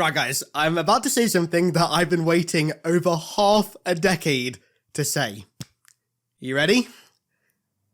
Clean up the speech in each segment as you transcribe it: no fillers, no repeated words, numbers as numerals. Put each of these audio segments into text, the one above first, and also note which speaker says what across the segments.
Speaker 1: Right guys, I'm about to say something that I've been waiting over half a decade to say. You ready?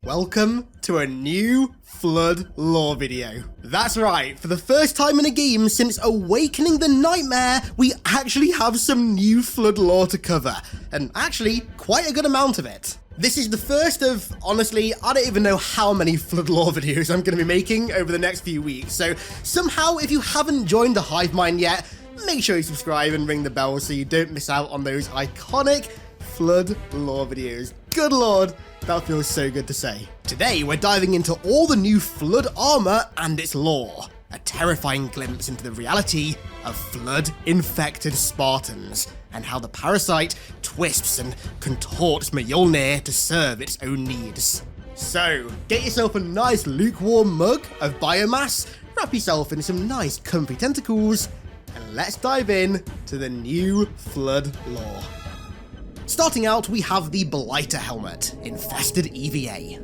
Speaker 1: Welcome to a new Flood lore video. That's right, for the first time in a game since Awakening the Nightmare, we actually have some new Flood lore to cover, and actually quite a good amount of it. This is the first of, honestly, I don't even know how many Flood lore videos I'm going to be making over the next few weeks, so somehow if you haven't joined the Hive Mind yet, make sure you subscribe and ring the bell so you don't miss out on those iconic Flood lore videos. Good lord, that feels so good to say. Today we're diving into all the new Flood armor and its lore, a terrifying glimpse into the reality of Flood-infected Spartans, and how the parasite twists and contorts Mjolnir to serve its own needs. So, get yourself a nice lukewarm mug of biomass, wrap yourself in some nice comfy tentacles, and let's dive in to the new Flood lore. Starting out, we have the Blighter Helmet, Infested EVA.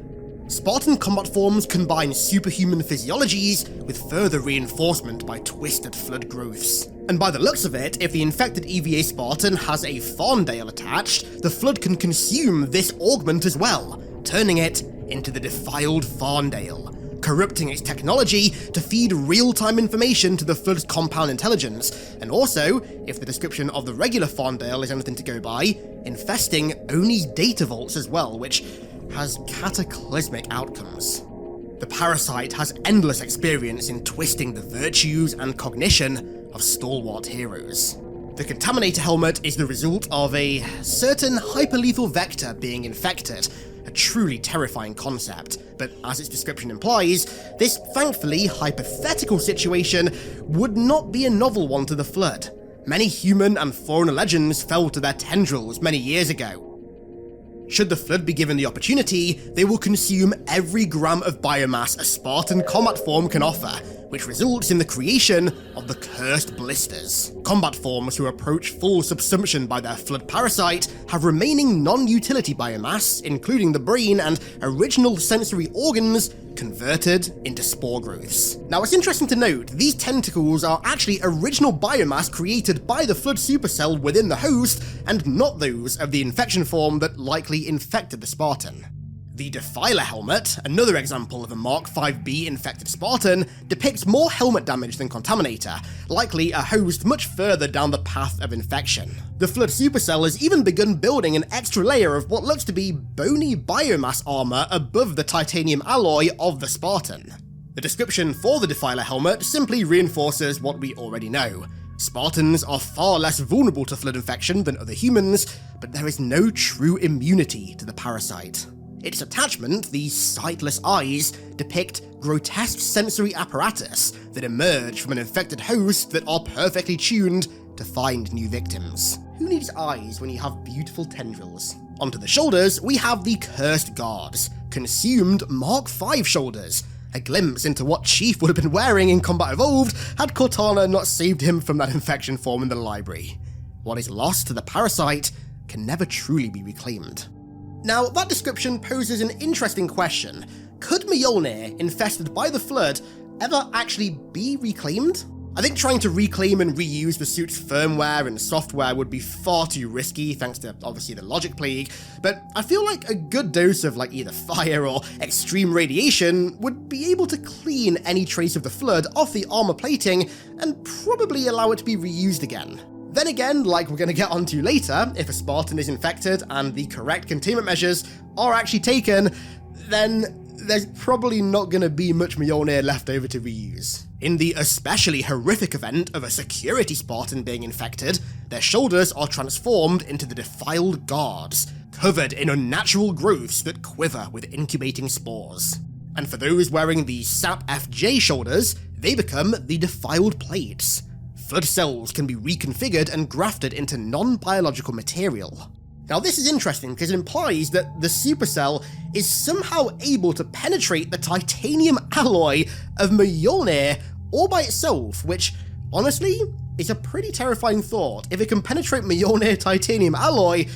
Speaker 1: Spartan Combat Forms combine superhuman physiologies with further reinforcement by twisted Flood growths. And by the looks of it, if the infected EVA Spartan has a Farndale attached, the Flood can consume this augment as well, turning it into the Defiled Farndale, corrupting its technology to feed real-time information to the Flood's compound intelligence, and also, if the description of the regular Farndale is anything to go by, infesting Oni's data vaults as well, which has cataclysmic outcomes. The parasite has endless experience in twisting the virtues and cognition of stalwart heroes. The Contaminator Helmet is the result of a certain hyperlethal vector being infected, a truly terrifying concept, but as its description implies, this thankfully hypothetical situation would not be a novel one to the Flood. Many human and foreigner legends fell to their tendrils many years ago. Should the Flood be given the opportunity, they will consume every gram of biomass a Spartan combat form can offer, which results in the creation of the Cursed Blisters. Combat forms who approach full subsumption by their Flood parasite have remaining non-utility biomass, including the brain and original sensory organs, converted into spore growths. Now it's interesting to note, these tentacles are actually original biomass created by the Flood supercell within the host, and not those of the infection form that likely infected the Spartan. The Defiler Helmet, another example of a Mark 5B infected Spartan, depicts more helmet damage than Contaminator, likely a host much further down the path of infection. The Flood supercell has even begun building an extra layer of what looks to be bony biomass armor above the titanium alloy of the Spartan. The description for the Defiler Helmet simply reinforces what we already know. Spartans are far less vulnerable to Flood infection than other humans, but there is no true immunity to the parasite. Its attachment, the sightless eyes, depict grotesque sensory apparatus that emerge from an infected host that are perfectly tuned to find new victims. Who needs eyes when you have beautiful tendrils? Onto the shoulders, we have the Cursed Guards, consumed Mark V shoulders, a glimpse into what Chief would have been wearing in Combat Evolved had Cortana not saved him from that infection form in the library. What is lost to the parasite can never truly be reclaimed. Now, that description poses an interesting question. Could Mjolnir, infested by the Flood, ever actually be reclaimed? I think trying to reclaim and reuse the suit's firmware and software would be far too risky, thanks to obviously the logic plague, but I feel like a good dose of either fire or extreme radiation would be able to clean any trace of the Flood off the armor plating and probably allow it to be reused again. Then again, like we're going to get onto later, if a Spartan is infected and the correct containment measures are actually taken, then there's probably not going to be much Mjolnir left over to reuse. In the especially horrific event of a security Spartan being infected, their shoulders are transformed into the Defiled Guards, covered in unnatural growths that quiver with incubating spores. And for those wearing the SAP FJ shoulders, they become the Defiled Plates. Flood cells can be reconfigured and grafted into non-biological material. Now this is interesting because it implies that the supercell is somehow able to penetrate the titanium alloy of Mjolnir all by itself, which, honestly, is a pretty terrifying thought. If it can penetrate Mjolnir titanium alloy,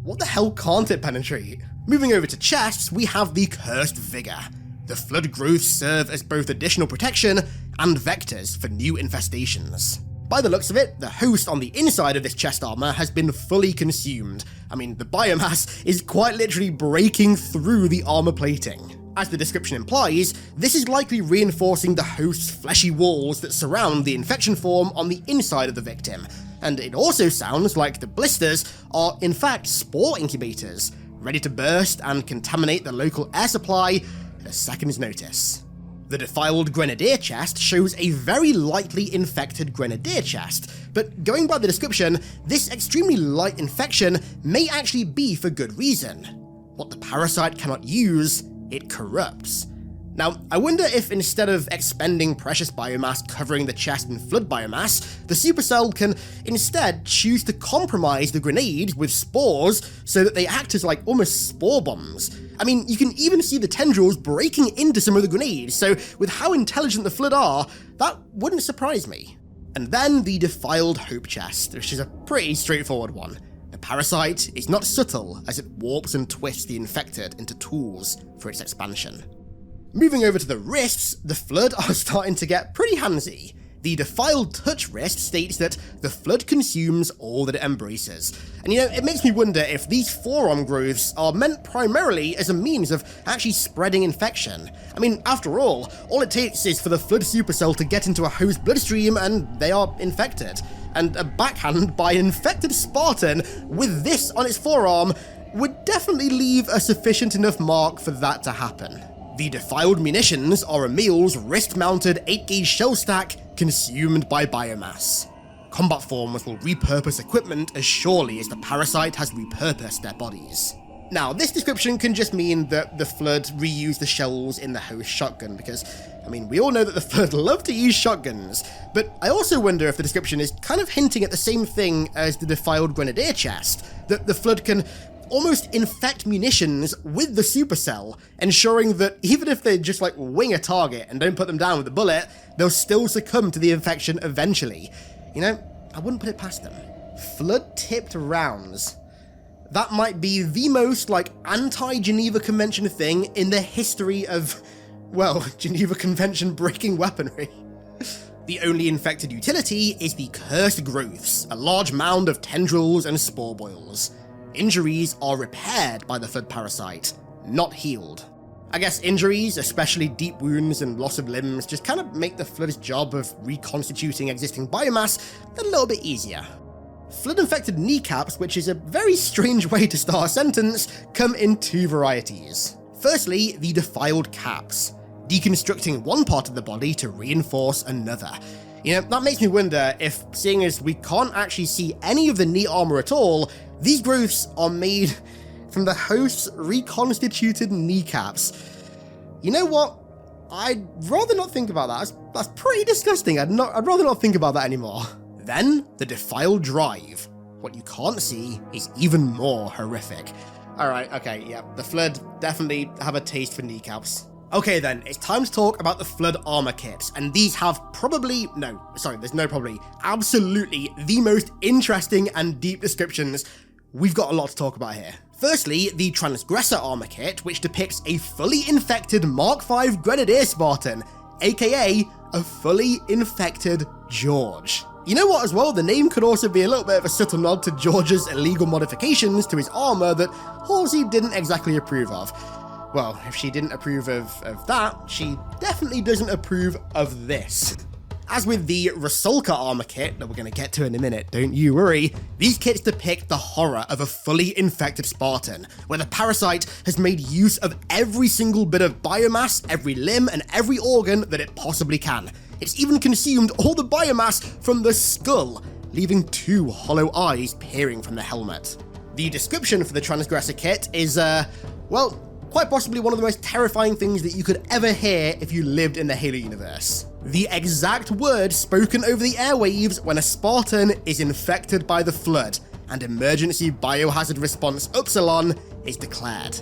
Speaker 1: what the hell can't it penetrate? Moving over to chests, we have the Cursed Vigor. The Flood growths serve as both additional protection and vectors for new infestations. By the looks of it, the host on the inside of this chest armor has been fully consumed. I mean, the biomass is quite literally breaking through the armor plating. As the description implies, this is likely reinforcing the host's fleshy walls that surround the infection form on the inside of the victim, and it also sounds like the blisters are in fact spore incubators, ready to burst and contaminate the local air supply at a second's notice. The defiled grenadier chest shows a very lightly infected grenadier chest, but going by the description, this extremely light infection may actually be for good reason. What the parasite cannot use, it corrupts. Now, I wonder if instead of expending precious biomass covering the chest in flood biomass, the supercell can instead choose to compromise the grenades with spores so that they act as like almost spore bombs. I mean, you can even see the tendrils breaking into some of the grenades, so with how intelligent the flood are, that wouldn't surprise me. And then the defiled hope chest, which is a pretty straightforward one. The parasite is not subtle as it warps and twists the infected into tools for its expansion. Moving over to the wrists, the flood are starting to get pretty handsy. The defiled touch wrist states that the flood consumes all that it embraces. And it makes me wonder if these forearm growths are meant primarily as a means of actually spreading infection. I mean, after all it takes is for the flood supercell to get into a host's bloodstream and they are infected. And a backhand by an infected Spartan with this on its forearm would definitely leave a sufficient enough mark for that to happen. The defiled munitions are Emil's wrist-mounted 8-gauge shell stack consumed by biomass. Combat Forms will repurpose equipment as surely as the parasite has repurposed their bodies. Now, this description can just mean that the Flood reused the shells in the host shotgun, because, I mean, we all know that the Flood love to use shotguns, but I also wonder if the description is kind of hinting at the same thing as the defiled grenadier chest, that the Flood can almost infect munitions with the supercell, ensuring that even if they just like wing a target and don't put them down with a bullet, they'll still succumb to the infection eventually. I wouldn't put it past them. Flood-tipped rounds. That might be the most like anti-Geneva Convention thing in the history of, well, Geneva Convention breaking weaponry. The only infected utility is the cursed growths, a large mound of tendrils and spore boils. Injuries are repaired by the flood parasite, not healed. I guess injuries, especially deep wounds and loss of limbs, just kind of make the flood's job of reconstituting existing biomass a little bit easier. Flood-infected kneecaps, which is a very strange way to start a sentence, come in two varieties. Firstly, the defiled caps, deconstructing one part of the body to reinforce another. That makes me wonder if, seeing as we can't actually see any of the knee armor at all, these growths are made from the host's reconstituted kneecaps. You know what? I'd rather not think about that. That's pretty disgusting. I'd rather not think about that anymore. Then, the defiled drive. What you can't see is even more horrific. Alright, okay, yeah, the Flood definitely have a taste for kneecaps. Okay then, it's time to talk about the Flood armor kits, and these have absolutely the most interesting and deep descriptions. We've got a lot to talk about here. Firstly, the Transgressor armor kit, which depicts a fully infected Mark V Grenadier Spartan, aka a fully infected George. You know what as well, the name could also be a little bit of a subtle nod to George's illegal modifications to his armor that Halsey didn't exactly approve of. Well, if she didn't approve of that, she definitely doesn't approve of this. As with the Rusalka armor kit that we're going to get to in a minute, don't you worry, these kits depict the horror of a fully infected Spartan, where the parasite has made use of every single bit of biomass, every limb, and every organ that it possibly can. It's even consumed all the biomass from the skull, leaving two hollow eyes peering from the helmet. The description for the Transgressor kit is, quite possibly one of the most terrifying things that you could ever hear if you lived in the Halo universe. The exact words spoken over the airwaves when a Spartan is infected by the Flood, and emergency biohazard response Upsilon is declared.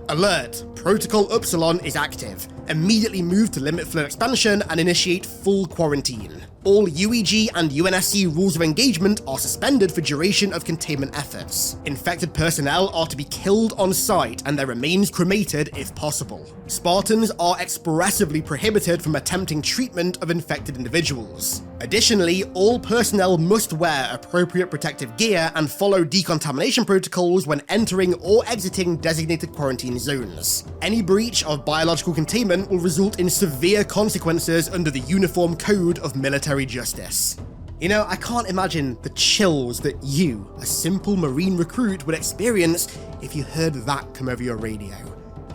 Speaker 1: Alert! Protocol Upsilon is active. Immediately move to limit Flood expansion and initiate full quarantine. All UEG and UNSC rules of engagement are suspended for duration of containment efforts. Infected personnel are to be killed on site and their remains cremated if possible. Spartans are expressively prohibited from attempting treatment of infected individuals. Additionally, all personnel must wear appropriate protective gear and follow decontamination protocols when entering or exiting designated quarantine zones. Any breach of biological containment will result in severe consequences under the Uniform Code of Military Justice. You know, I can't imagine the chills that you, a simple Marine recruit, would experience if you heard that come over your radio.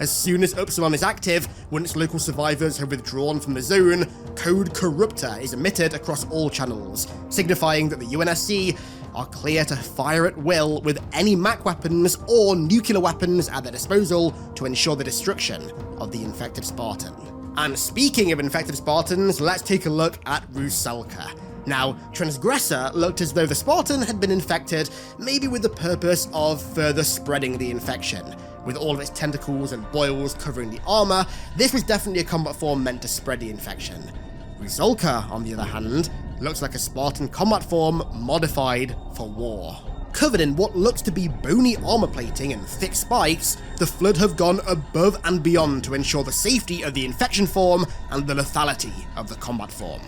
Speaker 1: As soon as Upsilon is active, once local survivors have withdrawn from the zone, code Corruptor is emitted across all channels, signifying that the UNSC are clear to fire at will with any MAC weapons or nuclear weapons at their disposal to ensure the destruction of the infected Spartan. And speaking of infected Spartans, let's take a look at Rusalka. Now, Transgressor looked as though the Spartan had been infected, maybe with the purpose of further spreading the infection. With all of its tentacles and boils covering the armor, this was definitely a combat form meant to spread the infection. Rusalka, on the other hand, looks like a Spartan combat form modified for war. Covered in what looks to be bony armor plating and thick spikes, the Flood have gone above and beyond to ensure the safety of the infection form and the lethality of the combat form.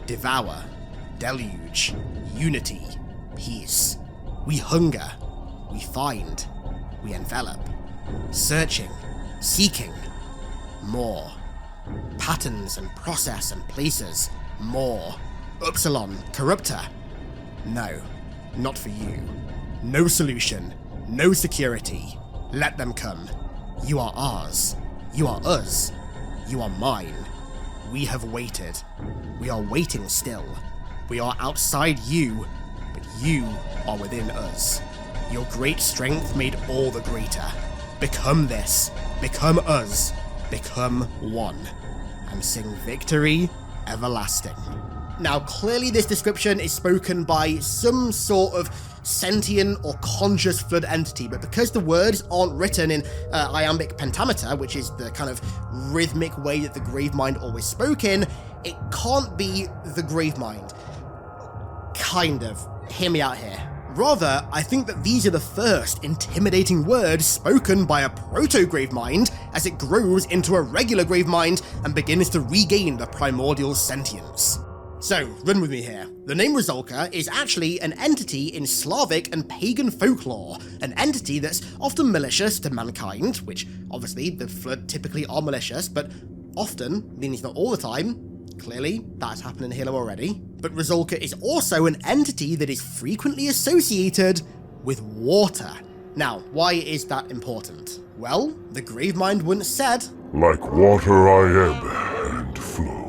Speaker 1: Devour, deluge, unity, peace. We hunger, we find, we envelop. Searching, seeking, more. Patterns and process and places, more. Upsilon, Corruptor. No, not for you. No solution, no security. Let them come. You are ours. You are us. You are mine. We have waited. We are waiting still. We are outside you, but you are within us. Your great strength made all the greater. Become this. Become us. Become one. And sing victory everlasting. Now, clearly this description is spoken by some sort of sentient or conscious Flood entity, but because the words aren't written in iambic pentameter, which is the kind of rhythmic way that the Gravemind always spoke in, it can't be the Gravemind. Kind of. Hear me out here. Rather, I think that these are the first intimidating words spoken by a proto-Gravemind as it grows into a regular Gravemind and begins to regain the primordial sentience. So, run with me here. The name Rusalka is actually an entity in Slavic and pagan folklore, an entity that's often malicious to mankind, which obviously the Flood typically are malicious, but often, meaning not all the time. Clearly, that's happened in Halo already. But Rusalka is also an entity that is frequently associated with water. Now, why is that important? Well, the Gravemind once said,
Speaker 2: "Like water I ebb and flow."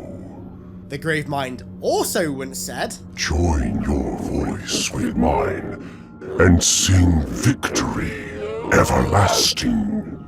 Speaker 1: The Gravemind also once said,
Speaker 2: "Join your voice with mine and sing victory everlasting."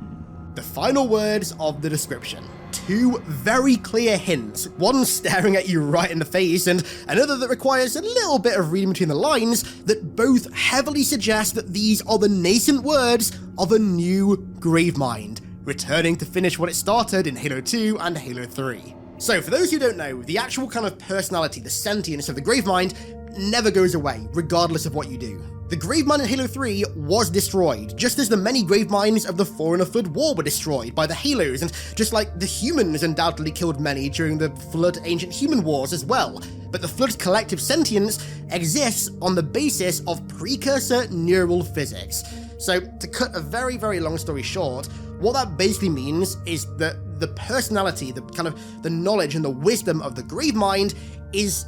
Speaker 1: The final words of the description. Two very clear hints, one staring at you right in the face and another that requires a little bit of reading between the lines, that both heavily suggest that these are the nascent words of a new Gravemind, returning to finish what it started in Halo 2 and Halo 3. So for those who don't know, the actual kind of personality, the sentience of the Gravemind never goes away, regardless of what you do. The Gravemind in Halo 3 was destroyed, just as the many Graveminds of the Forerunner Flood War were destroyed by the Halos, and just like the humans undoubtedly killed many during the Flood Ancient Human Wars as well. But the Flood's collective sentience exists on the basis of precursor neural physics. So to cut a very, very long story short, what that basically means is that the personality, the kind of the knowledge and the wisdom of the Gravemind is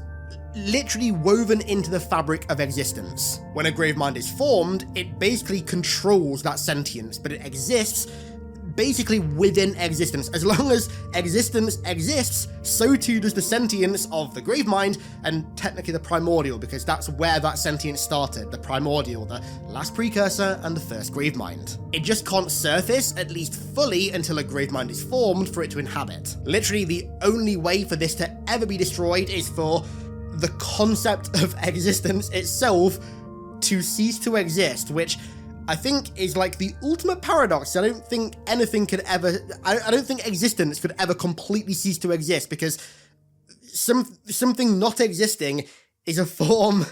Speaker 1: literally woven into the fabric of existence. When a Gravemind is formed, it basically controls that sentience, but it exists basically within existence. As long as existence exists, so too does the sentience of the Gravemind, and technically the primordial, because that's where that sentience started, the primordial, the last precursor and the first Gravemind. It just can't surface, at least fully, until a Gravemind is formed for it to inhabit. Literally, the only way for this to ever be destroyed is for the concept of existence itself to cease to exist, which I think is like the ultimate paradox. I don't think anything could ever, I don't think existence could ever completely cease to exist, because something not existing is a form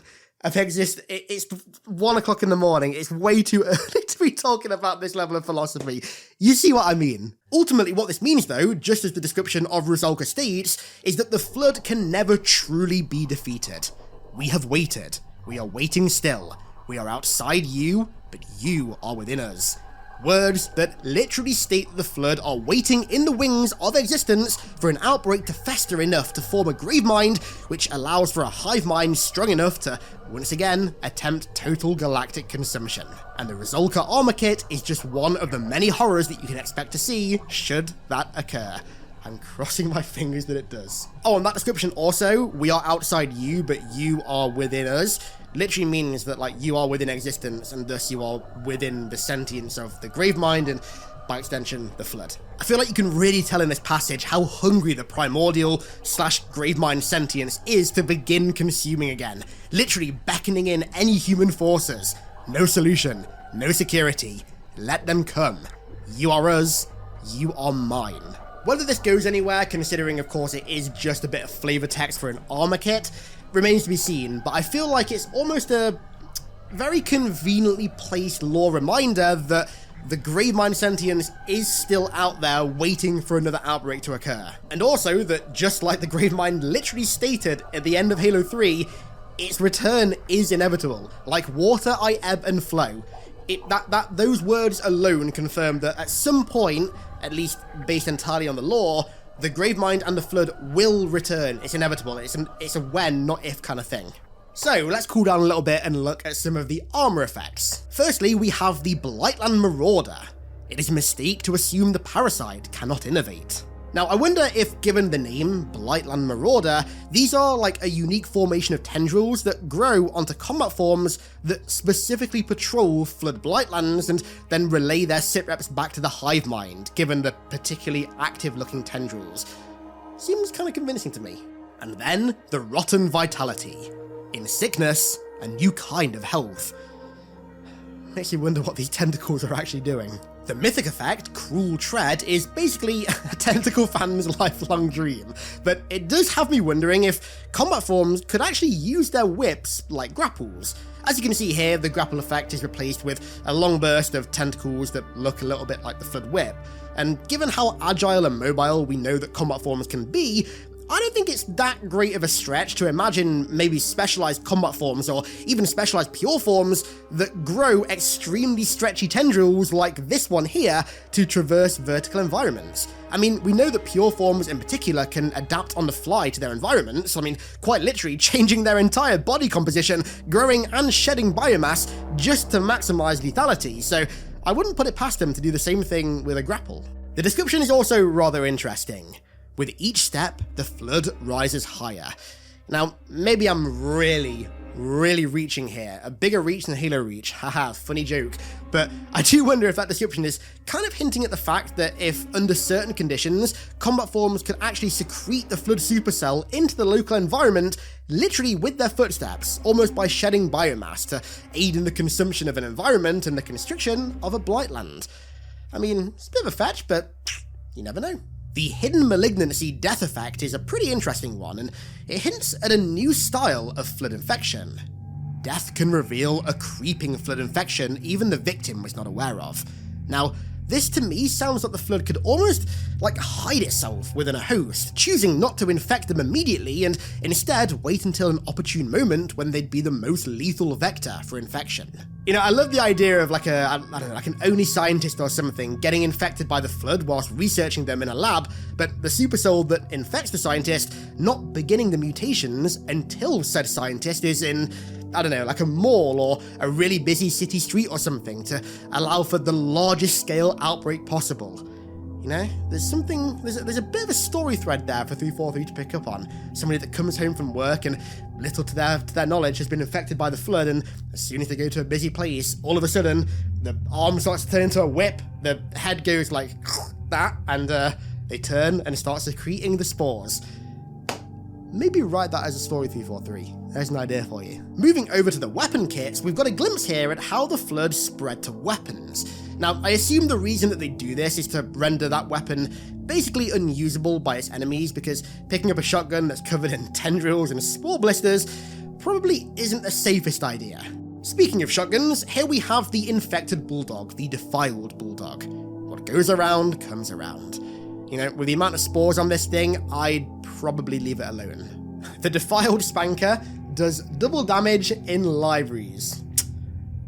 Speaker 1: It's 1 o'clock in the morning. It's way too early to be talking about this level of philosophy. You see what I mean? Ultimately, what this means, though, just as the description of Rusalka states, is that the Flood can never truly be defeated. We have waited. We are waiting still. We are outside you, but you are within us. Words that literally state that the Flood are waiting in the wings of existence for an outbreak to fester enough to form a gravemind, which allows for a hive mind strong enough to, once again, attempt total galactic consumption. And the Rusalka armor kit is just one of the many horrors that you can expect to see should that occur. I'm crossing my fingers that it does. Oh, and that description also, we are outside you, but you are within us, literally means that, like, you are within existence, and thus you are within the sentience of the Gravemind, and by extension, the Flood. I feel like you can really tell in this passage how hungry the primordial / Gravemind sentience is to begin consuming again, literally beckoning in any human forces. No solution, no security. Let them come. You are us, you are mine. Whether this goes anywhere, considering of course it is just a bit of flavor text for an armor kit, remains to be seen, but I feel like it's almost a very conveniently placed lore reminder that the Gravemind sentience is still out there waiting for another outbreak to occur. And also that, just like the Gravemind literally stated at the end of Halo 3, its return is inevitable. Like water, I ebb and flow. Those words alone confirm that at some point, at least based entirely on the lore, the Gravemind and the Flood will return. It's inevitable. It's a when, not if kind of thing. So let's cool down a little bit and look at some of the armor effects. Firstly, we have the Blightland Marauder. It is a mistake to assume the parasite cannot innovate. Now, I wonder if, given the name, Blightland Marauder, these are like a unique formation of tendrils that grow onto combat forms that specifically patrol Flood Blightlands and then relay their sitreps back to the hive mind, given the particularly active-looking tendrils. Seems kind of convincing to me. And then, the Rotten Vitality. In sickness, a new kind of health. Makes you wonder what these tentacles are actually doing. The mythic effect, Cruel Tread, is basically a tentacle fan's lifelong dream, but it does have me wondering if combat forms could actually use their whips like grapples. As you can see here, the grapple effect is replaced with a long burst of tentacles that look a little bit like the Flood Whip, and given how agile and mobile we know that combat forms can be, I don't think it's that great of a stretch to imagine maybe specialized combat forms or even specialized pure forms that grow extremely stretchy tendrils like this one here to traverse vertical environments. I mean, we know that pure forms in particular can adapt on the fly to their environments, I mean, quite literally changing their entire body composition, growing and shedding biomass just to maximize lethality, so I wouldn't put it past them to do the same thing with a grapple. The description is also rather interesting. With each step, the Flood rises higher. Now, maybe I'm really reaching here. A bigger reach than Halo reach. Haha, funny joke. But I do wonder if that description is kind of hinting at the fact that if, under certain conditions, combat forms could actually secrete the Flood supercell into the local environment, literally with their footsteps, almost by shedding biomass to aid in the consumption of an environment and the constriction of a Blightland. I mean, it's a bit of a fetch, but you never know. The Hidden Malignancy death effect is a pretty interesting one, and it hints at a new style of Flood infection. Death can reveal a creeping Flood infection even the victim was not aware of. Now, this to me sounds like the Flood could almost hide itself within a host, choosing not to infect them immediately and instead wait until an opportune moment when they'd be the most lethal vector for infection. You know, I love the idea of an Oni scientist or something getting infected by the Flood whilst researching them in a lab, but the supersoul that infects the scientist not beginning the mutations until said scientist is in, a mall or a really busy city street or something to allow for the largest scale outbreak possible. You know, there's a bit of a story thread there for 343 to pick up on. Somebody that comes home from work and little to their knowledge has been infected by the Flood, and as soon as they go to a busy place, all of a sudden, the arm starts to turn into a whip, the head goes like that, and they turn and start secreting the spores. Maybe write that as a story 343. There's an idea for you. Moving over to the weapon kits, we've got a glimpse here at how the Flood spread to weapons. Now, I assume the reason that they do this is to render that weapon basically unusable by its enemies, because picking up a shotgun that's covered in tendrils and spore blisters probably isn't the safest idea. Speaking of shotguns, here we have the infected bulldog, the defiled bulldog. What goes around comes around. You know, with the amount of spores on this thing, I'd probably leave it alone. The defiled spanker does double damage in libraries.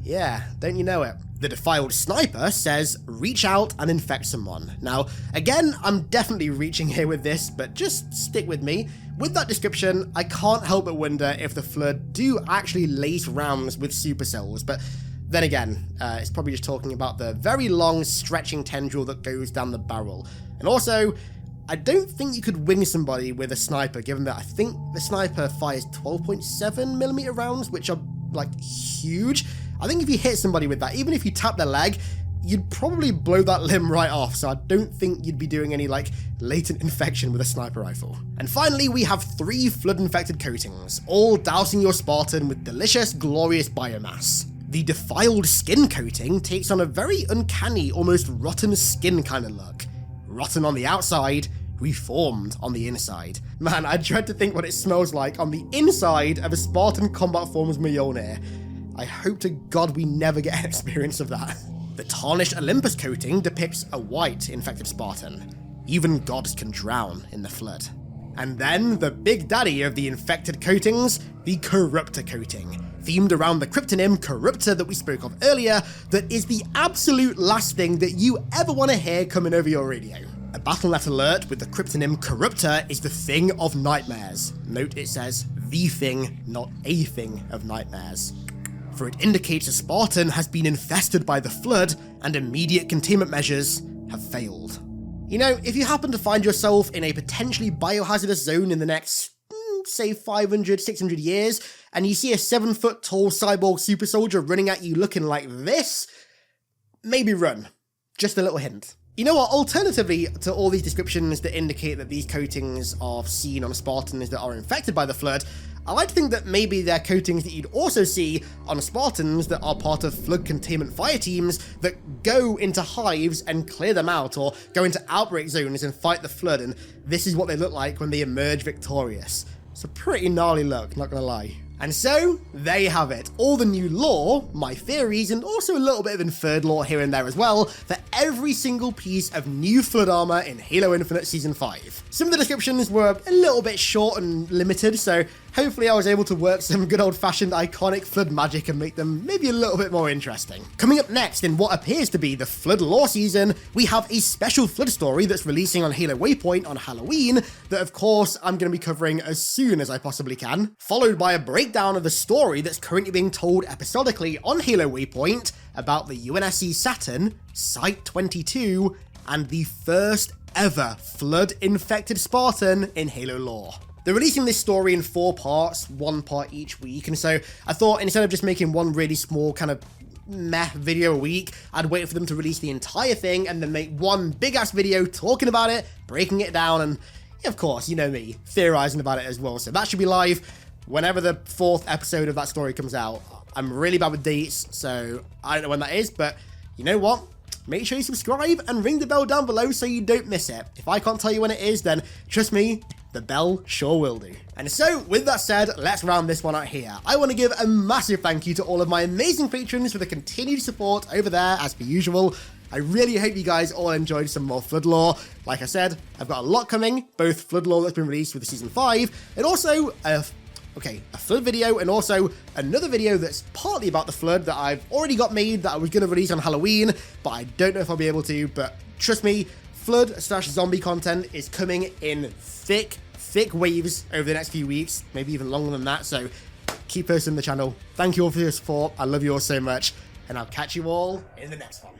Speaker 1: Yeah, don't you know it? The defiled sniper says, reach out and infect someone. Now, again, I'm definitely reaching here with this, but just stick with me. With that description, I can't help but wonder if the Flood do actually lace rounds with supercells, but then again, it's probably just talking about the very long stretching tendril that goes down the barrel. And also, I don't think you could wing somebody with a sniper, given that I think the sniper fires 12.7mm rounds, which are, like, huge. I think if you hit somebody with that, even if you tap their leg, you'd probably blow that limb right off, so I don't think you'd be doing any, like, latent infection with a sniper rifle. And finally, we have 3 flood-infected coatings, all dousing your Spartan with delicious, glorious biomass. The defiled skin coating takes on a very uncanny, almost rotten skin kind of look. Rotten on the outside, reformed on the inside. Man, I dread to think what it smells like on the inside of a Spartan Combat Forms Mjolnir. I hope to God we never get an experience of that. The tarnished Olympus coating depicts a white infected Spartan. Even gods can drown in the Flood. And then the big daddy of the infected coatings, the Corruptor coating, themed around the cryptonym Corruptor that we spoke of earlier, that is the absolute last thing that you ever want to hear coming over your radio. A BattleNet alert with the cryptonym Corruptor is the thing of nightmares. Note it says the thing, not a thing of nightmares. For it indicates a Spartan has been infested by the Flood and immediate containment measures have failed. You know, if you happen to find yourself in a potentially biohazardous zone in the next, say 500, 600 years, and you see a 7-foot tall cyborg super soldier running at you looking like this, maybe run. Just a little hint. You know what, alternatively to all these descriptions that indicate that these coatings are seen on Spartans that are infected by the Flood, I like to think that maybe they're coatings that you'd also see on Spartans that are part of Flood containment fire teams that go into hives and clear them out, or go into outbreak zones and fight the Flood, and this is what they look like when they emerge victorious. It's a pretty gnarly look, not gonna lie. And so, there you have it. All the new lore, my theories, and also a little bit of inferred lore here and there as well, for every single piece of new Flood armor in Halo Infinite Season 5. Some of the descriptions were a little bit short and limited, so hopefully I was able to work some good old-fashioned iconic Flood magic and make them maybe a little bit more interesting. Coming up next in what appears to be the Flood lore season, we have a special Flood story that's releasing on Halo Waypoint on Halloween that of course I'm going to be covering as soon as I possibly can, followed by a breakdown of the story that's currently being told episodically on Halo Waypoint about the UNSC Saturn, Site 22, and the first ever Flood-infected Spartan in Halo lore. They're releasing this story in 4 parts, 1 part each week, and so I thought instead of just making one really small kind of meh video a week, I'd wait for them to release the entire thing and then make one big-ass video talking about it, breaking it down, and of course, you know me, theorizing about it as well. So that should be live whenever the 4th episode of that story comes out. I'm really bad with dates, so I don't know when that is, but you know what? Make sure you subscribe and ring the bell down below so you don't miss it. If I can't tell you when it is, then trust me, the bell sure will do. And so, with that said, let's round this one out here. I want to give a massive thank you to all of my amazing patrons for the continued support over there, as per usual. I really hope you guys all enjoyed some more Flood lore. Like I said, I've got a lot coming, both Flood lore that's been released with the Season 5, and also a Flood video, and also another video that's partly about the Flood that I've already got made that I was going to release on Halloween, but I don't know if I'll be able to, but trust me, Flood/zombie content is coming in thick waves over the next few weeks, maybe even longer than that, so keep posting the channel. Thank you all for your support, I love you all so much, and I'll catch you all in the next one.